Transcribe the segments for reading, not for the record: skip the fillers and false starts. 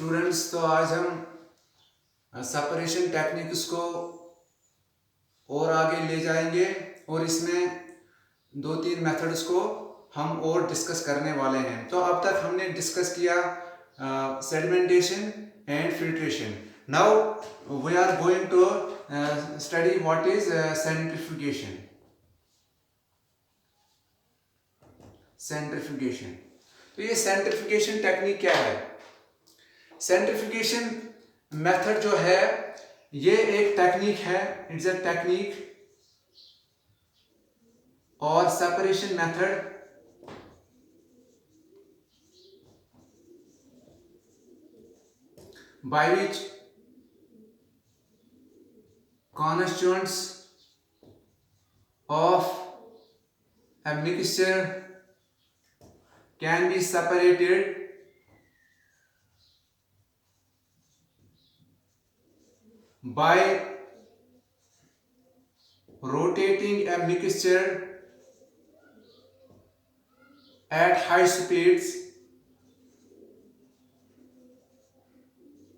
Students, तो आज हम सेपरेशन टेक्निक्स को और आगे ले जाएंगे और इसमें दो तीन मेथड्स को हम और डिस्कस करने वाले हैं। तो अब तक हमने डिस्कस किया sedimentation and filtration. Now we are going to study what is centrifugation. Centrifugation, तो ये सेंट्रीफ्यूगेशन टेक्निक क्या है? सेंट्रीफ्यूगेशन मेथड जो है ये एक टेक्निक है, इट्स अ टेक्निक और separation method by which constituents of a mixture can be separated by rotating a mixture at high speeds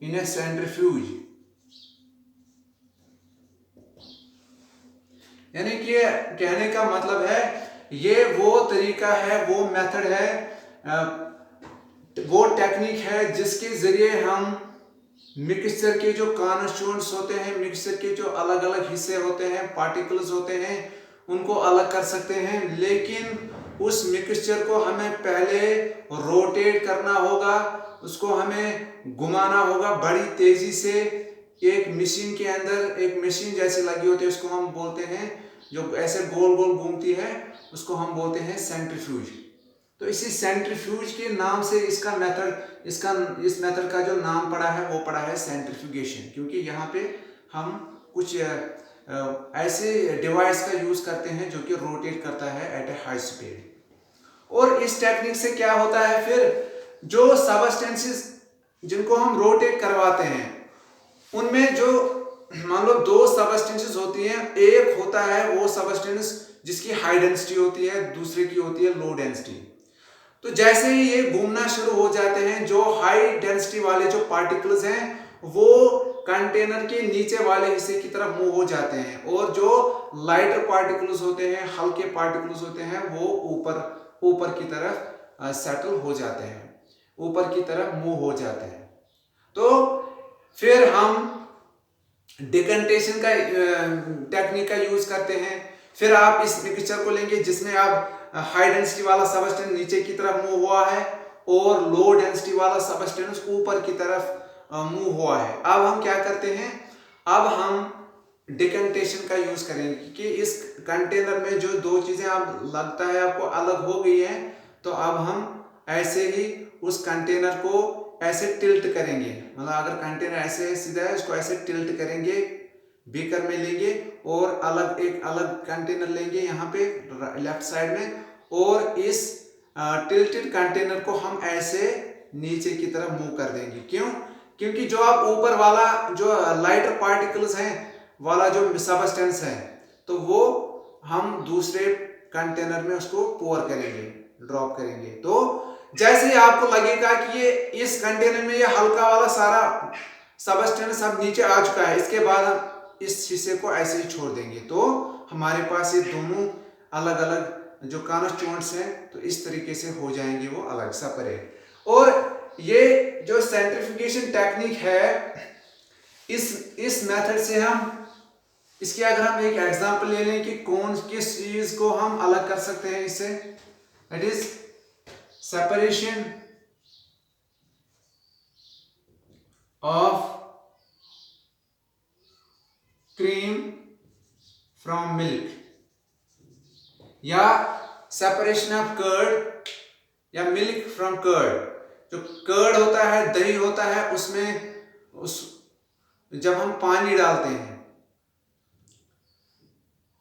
in a centrifuge। यानी कि कहने का मतलब है ये वो तरीका है, वो मेथड है, वो टेक्निक है जिसके जरिए हम मिक्सचर के जो कॉन्स्टिट्यूएंट्स होते हैं, मिक्सचर के जो अलग अलग हिस्से होते हैं, पार्टिकल्स होते हैं, उनको अलग कर सकते हैं। लेकिन उस मिक्सचर को हमें पहले रोटेट करना होगा, उसको हमें घुमाना होगा बड़ी तेजी से। एक मशीन के अंदर एक मशीन जैसे लगी होती है, उसको हम बोलते हैं, जो ऐसे गोल गोल घूमती है, उसको हम बोलते हैं सेंट्रीफ्यूज। तो इसी सेंट्रीफ्यूज के नाम से इसका मेथड, इस मेथड का जो नाम पड़ा है वो पड़ा है सेंट्रीफ्यूगेशन, क्योंकि यहाँ पे हम कुछ ऐसे डिवाइस का यूज करते हैं जो कि रोटेट करता है एट ए हाई स्पीड। और इस टेक्निक से क्या होता है, फिर जो सबस्टेंसेस जिनको हम रोटेट करवाते हैं उनमें जो मान लो दो सबस्टेंसेस होती हैं, एक होता है वो सबस्टेंस जिसकी हाई डेंसिटी होती है, दूसरे की होती है लो डेंसिटी। तो जैसे ही ये घूमना शुरू हो जाते हैं, जो हाई डेंसिटी वाले जो पार्टिकल्स हैं वो कंटेनर के नीचे वाले हिस्से की तरफ मूव हो जाते हैं, और जो लाइटर पार्टिकल्स होते हैं, हल्के पार्टिकल्स होते हैं, वो ऊपर की तरफ सेटल हो जाते हैं, ऊपर की तरफ मूव हो जाते हैं। तो फिर हम डिकंटेशन का टेक्निक का यूज करते हैं। फिर आप इस मिक्सचर को लेंगे जिसमें आप हाई डेंसिटी वाला सबस्टेंस नीचे की तरफ मूव हुआ है और लो डेंसिटी वाला सबस्टेंस ऊपर की तरफ मूव हुआ है। अब हम क्या करते हैं, अब हम डिकंटेशन का यूज करेंगे कि इस कंटेनर में जो दो चीजें आप लगता है आपको अलग हो गई है, तो अब हम ऐसे ही उस कंटेनर को ऐसे टिल्ट करेंगे। मतलब अगर कंटेनर ऐसे है सीधा है, इसको ऐसे टिल्ट करेंगे, बीकर में लेंगे और एक अलग कंटेनर लेंगे यहाँ पे लेफ्ट साइड में, और इस टिल्टेड कंटेनर को हम ऐसे नीचे की तरफ मूव कर देंगे। क्यों? क्योंकि जो आप ऊपर वाला जो लाइटर पार्टिकल्स हैं वाला जो सबस्टेंस है, तो वो हम दूसरे कंटेनर में उसको पोर करेंगे, ड्रॉप करेंगे। तो जैसे ही आपको लगेगा कि ये इस कंटेनर में ये हल्का वाला सारा सबस्टेंस अब नीचे आ चुका है, इसके बाद हम इस हिस्से को ऐसे ही छोड़ देंगे, तो हमारे पास ये दोनों अलग अलग जो कॉन्स्टिट्यूएंट्स हैं तो इस तरीके से हो जाएंगे वो अलग सेपरेट। और ये जो सेंट्रीफ्यूगेशन टेक्निक है, इस मेथड से हम इसके अगर हम एक एग्जांपल ले लें कि किस चीज को हम अलग कर सकते हैं इससे, that is separation of cream from milk, या separation of curd या milk from curd। जो कर्ड होता है, दही होता है, उसमें जब हम पानी डालते हैं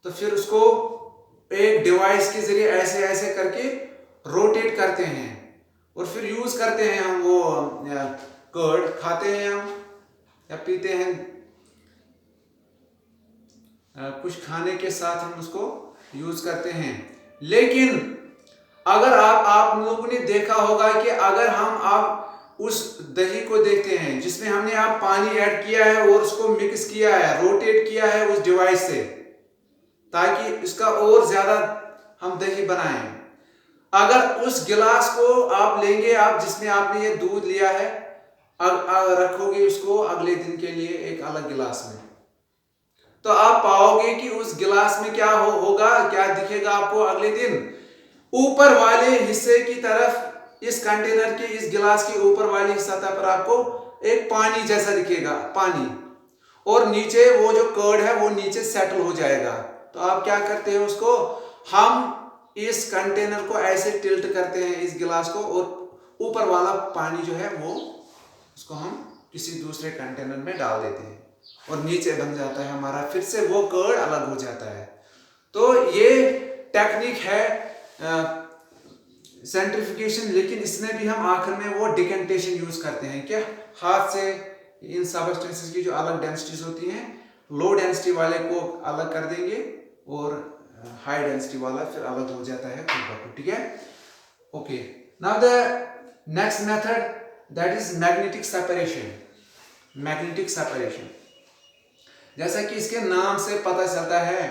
तो फिर उसको एक डिवाइस के जरिए ऐसे ऐसे करके रोटेट करते हैं और फिर यूज करते हैं हम वो कर्ड, खाते हैं हम या पीते हैं, कुछ खाने के साथ हम उसको यूज करते हैं। लेकिन अगर आप लोगों ने देखा होगा कि अगर हम आप उस दही को देखते हैं जिसमें हमने अब पानी ऐड किया है और उसको मिक्स किया है, रोटेट किया है उस डिवाइस से, ताकि इसका और ज्यादा हम दही बनाएं। अगर उस गिलास को आप लेंगे, आप जिसमें आपने ये दूध लिया है, रखोगे उसको अगले दिन के लिए एक अलग गिलास में, तो आप पाओगे कि उस गिलास में क्या होगा, क्या दिखेगा आपको अगले दिन। ऊपर वाले हिस्से की तरफ, इस कंटेनर के, इस गिलास के ऊपर वाली सतह पर आपको एक पानी जैसा दिखेगा, पानी, और नीचे वो जो कर्ड है वो नीचे सेटल हो जाएगा। तो आप क्या करते हैं उसको, हम इस कंटेनर को ऐसे टिल्ट करते हैं, इस गिलास को, और ऊपर वाला पानी जो है वो उसको हम किसी दूसरे कंटेनर में डाल देते हैं और नीचे बन जाता है हमारा, फिर से वो कर्ड अलग हो जाता है। तो ये टेक्निक है सेंट्रिफिकेशन, लेकिन इसमें भी हम आखिर में वो डिकेंटेशन यूज करते हैं, क्या हाथ से इन सबस्टेंसेस की जो अलग डेंसिटीज होती हैं, लो डेंसिटी वाले को अलग कर देंगे और हाई डेंसिटी वाला फिर अलग हो जाता है खुद ब खुद, ठीक है। Okay, now the next method, that is magnetic separation. Magnetic separation, जैसा कि इसके नाम से पता चलता है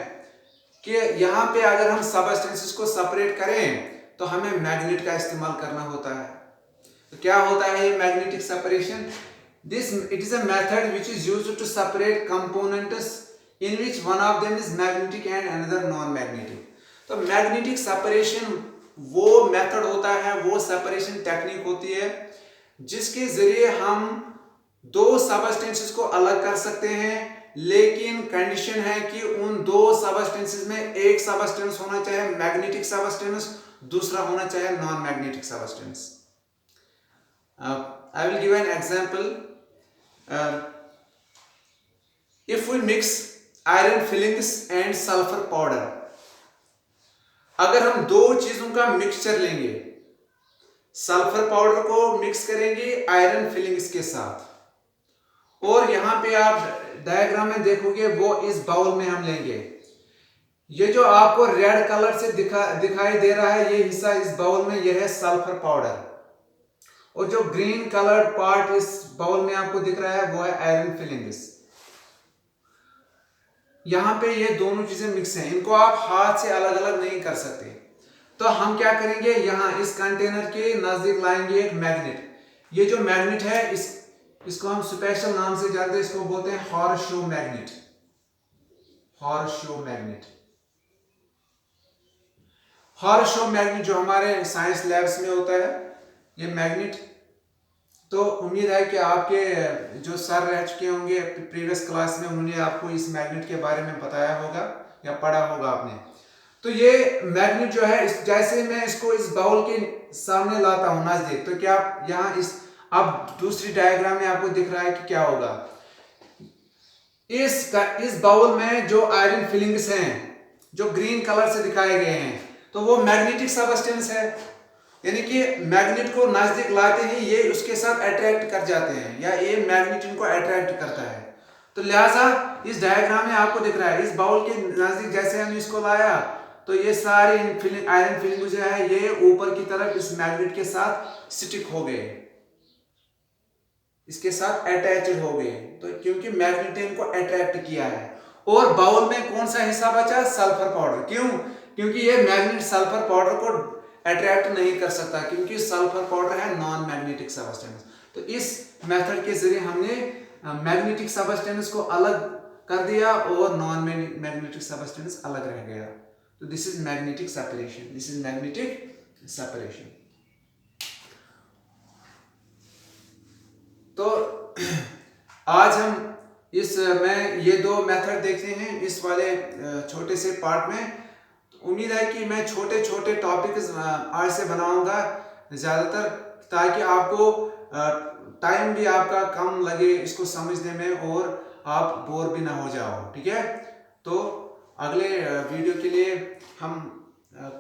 कि यहाँ पे अगर हम सबस्टेंसेस को सेपरेट करें तो हमें मैग्नेट का इस्तेमाल करना होता है। तो क्या होता है ये magnetic separation? It is a method which is used to separate components in which one of them is magnetic and another non magnetic. तो मैग्नेटिक सेपरेशन वो मेथड होता है, वो सेपरेशन टेक्निक होती है जिसके जरिए हम दो सबस्टेंसेस को अलग कर सकते हैं, लेकिन कंडीशन है कि उन दो सबस्टेंसेस में एक सबस्टेंस होना चाहिए मैग्नेटिक सबस्टेंस, दूसरा होना चाहिए non magnetic substance. I will give an example. If we mix iron fillings and sulfur powder, अगर हम दो चीजों का मिक्सचर लेंगे, सल्फर पाउडर को मिक्स करेंगे आयरन फिलिंग्स के साथ, और यहां पे आप डायग्राम में देखोगे वो इस बाउल में हम लेंगे। ये जो आपको रेड कलर से दिखाई दे रहा है, ये हिस्सा इस बाउल में यह है सल्फर पाउडर, और जो ग्रीन कलर पार्ट इस बाउल में आपको दिख रहा है वो है आयरन फिलिंग्स। यहां पे ये दोनों चीजें मिक्स हैं, इनको आप हाथ से अलग अलग नहीं कर सकते। तो हम क्या करेंगे, यहां इस कंटेनर के नजदीक लाएंगे एक मैग्नेट। ये जो मैग्नेट है इसको हम स्पेशल नाम से जानते हैं, इसको बोलते हैं horseshoe magnet. Horseshoe magnet, horseshoe magnet जो हमारे साइंस लैब्स में होता है ये मैग्नेट। तो उम्मीद है कि आपके जो सर रह चुके होंगे प्रीवियस क्लास में, उन्होंने आपको इस मैग्नेट के बारे में बताया होगा या पढ़ा होगा आपने। तो ये मैग्नेट जो है, जैसे मैं इसको इस बाउल के सामने लाता हूं नजदीक, तो क्या यहाँ अब दूसरी डायग्राम में आपको दिख रहा है कि क्या होगा। इस बाउल में जो आयरन फिलिंग्स हैं जो ग्रीन कलर से दिखाए गए हैं, तो वो मैग्नेटिक सबस्टेंस है, यानी कि मैग्नेट को नजदीक लाते ही ये उसके साथ अट्रैक्ट कर जाते हैं, या ये मैग्नेट इनको अट्रैक्ट करता है। तो लिहाजा इस डायग्राम में आपको दिख रहा है इस बाउल के नजदीक जैसे हमने इसको लाया, तो ये सारे आयरन फिलिंग जो है ये ऊपर की तरफ इस मैग्नेट के साथ स्टिक हो गए, इसके साथ अटैच्ड हो गए, तो क्योंकि मैग्नेट ने इनको अट्रैक्ट किया है। और बाउल में कौन सा हिस्सा बचा, सल्फर पाउडर। क्यों? क्योंकि ये मैग्नेट सल्फर पाउडर को अट्रैक्ट नहीं कर सकता, क्योंकि सल्फर पाउडर है नॉन मैग्नेटिक सबस्टेंस। तो इस मेथड के जरिए हमने मैग्नेटिक सबस्टेंस को अलग कर दिया और नॉन मैग्नेटिक सबस्टेंस अलग रह गया। तो this is magnetic separation, this is magnetic separation. तो आज हम में ये दो मेथड देखते हैं इस वाले छोटे से पार्ट में। उम्मीद है कि मैं छोटे छोटे टॉपिक्स आज से बनाऊंगा ज़्यादातर, ताकि आपको टाइम भी आपका कम लगे इसको समझने में और आप बोर भी ना हो जाओ, ठीक है। तो अगले वीडियो के लिए हम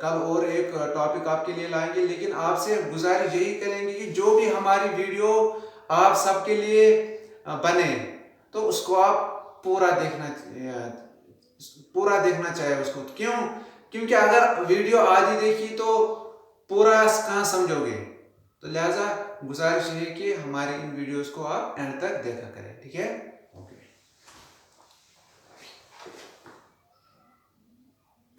कल और एक टॉपिक आपके लिए लाएंगे, लेकिन आपसे गुजारिश यही करेंगे कि जो भी हमारी वीडियो आप सबके लिए बने तो उसको आप पूरा देखना चाहिए उसको। क्यों? क्योंकि अगर वीडियो आधी देखी तो पूरा कहाँ समझोगे। तो लिहाजा गुजारिश है कि हमारे इन वीडियोस को आप एंड तक देखा करें, ठीक है।